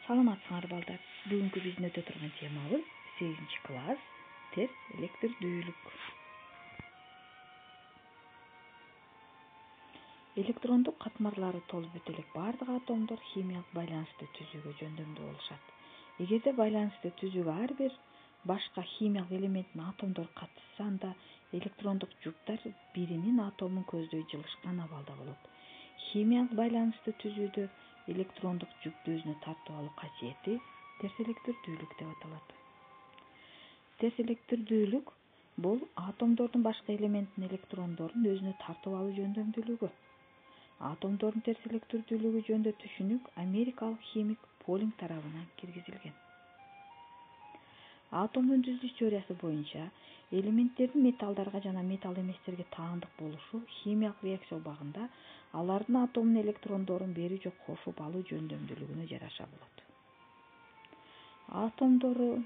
Саламатсыңар балдар. Бүгүнкү биздин өтө турган темабыз 8-класс терс электрдүүлүк. Электрондук катмарлары толуп өтө элек бардык атомдор химиялык байланышты түзүүгө жөндөмдүү болушат. Эгерде байланышты түзүүгө ар бир башка химиялык элементтин атомдору катышса, анда электрондук жуптар биринин атомун көздөй жылышкан абалда болот. Химиялык байланышты түзүүдө электрондук жупту өзүнө тартып алуу касиети терс электрдүүлүк деп аталат. Терс электрдүүлүк бул атомдордун башка элементтин электрондорун өзүнө тартып алуу жөндөмдүүлүгү. Атомдордун терс электрдүүлүгү жөнүндө түшүнүк америкалык химик Полинг тарабынан киргизилген. Атомдун түзүлүш теориясы боюнча элементтердин металлдарга жана металл эместерге таандык болушу химиялык реакция убагында алардын атомдун электрондорун бери жок кошуп алуу жөндөмдүүлүгүнө жараша болот. Атомдору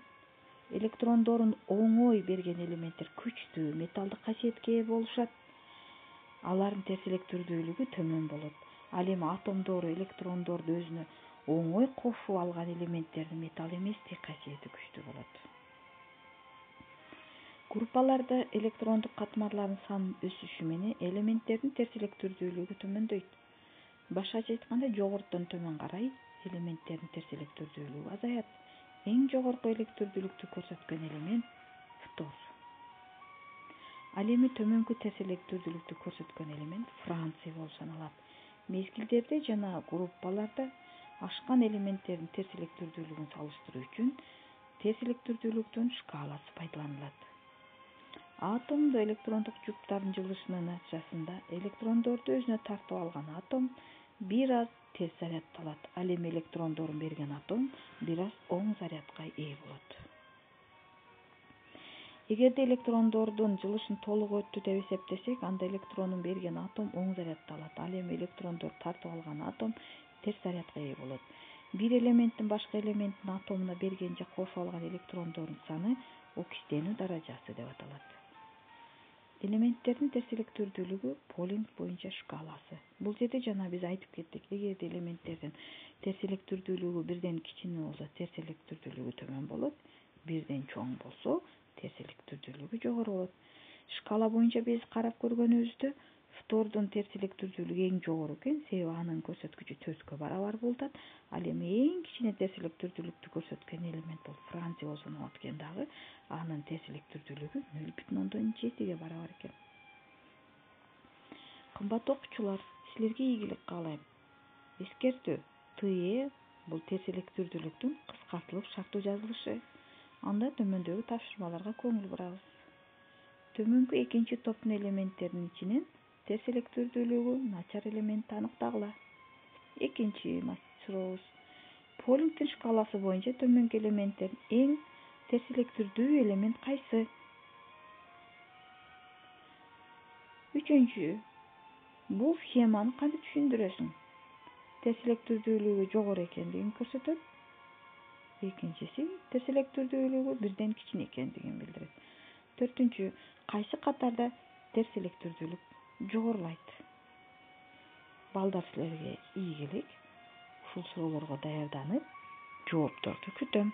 электрондорун оңой берген элементтер күчтүү металлдык касиетке ээ болушат. Алардын терс электрдүүлүгү төмөн болот. Ал эми атомдору электрондорду өзүнө оңой кошуп алган элементтердин металл эместик касиети күчтүү болот. Группаларда электрондук катмарлардын санынын өсүшү менен элементтердин терс электрдүүлүгү төмөндөйт. Башкача айтканда, жогорудон төмөн карай элементтердин терс электрдүүлүгү азаят. Эң жогорку электрдүүлүктү көрсөткөн элемент фтор. Ал эми төмөнкү терс электрдүүлүктү көрсөткөн элемент франций болуп саналат. Мезгилдерде жана группаларда ашкан элементтердин терс электрдүүлүгүн салыштыруу үчүн терс электрдүүлүктүн шкаласы пайдаланылат. Атомдо электрондук жуптардын жылышынын натыйжасында электрондорду өзүнө тартып алган атом бир аз терс зарядталат. Ал эми электрондорун берген атом бир аз оң зарядка ээ болот. Эгерде электрондордун жылышын толук өттү деп эсептесек, анда электронун берген атом оң зарядталат. Ал эми электрондорду тартып алган атом терс зарядка ээ болот. Бир элементтин башка элементтин атомуна берген же кошуп алган электрондордун саны окисленүү даражасы деп аталат. Элементтердин терс электрдүүлүгү Полинг боюнча шкаласы. Бул жерде жана биз айтып кеттик, эгерде элементтердин терс электрдүүлүгү бирден кичине болсо, терс электрдүүлүгү төмөн болот, бирден чоң болсо, терс электрдүүлүгү жогору болот. Шкала боюнча биз карап көргөнүбүздө, фтордун терс электрдүүлүгү эң жогору экен, себеби анын көрсөткүчү 4-кө барабар болуп. Ал эми эң кичине терс электрдүүлүктү көрсөткөн элемент бул франций болуп саналат экен дагы, анын терс электрдүүлүгү 0,7-ге барабар экен. Кымбаттуу окуучулар, силерге ийгилик каалайм. Эскертүү: ТЭ бул терс электрдүүлүктүн кыскартылып шарттуу жазылышы. Анда төмөндөгү тапшырмаларга көңүл бурабыз. Төмөнкү экинчи топтун элементтеринин ичинен терс электрдүүлүгү начар элементти аныктагыла. Экинчи сурообуз: Полингдин шкаласы боюнча төмөнкү элементтердин эң терс электрдүү элемент кайсы? Үчүнчү: бул схеманы кантип түшүндүрөсүң? Терс электрдүүлүгү жогору экендигин көрсөтөт. Экинчиси терс электрдүүлүгү бирден кичине экендигин билдирет. Төртүнчү: кайсы катарда терс электрдүүлүк жогорулайт? Балдар, силерге ийгилик. Ушул суроолорго даярданып, жоопторду күтөм.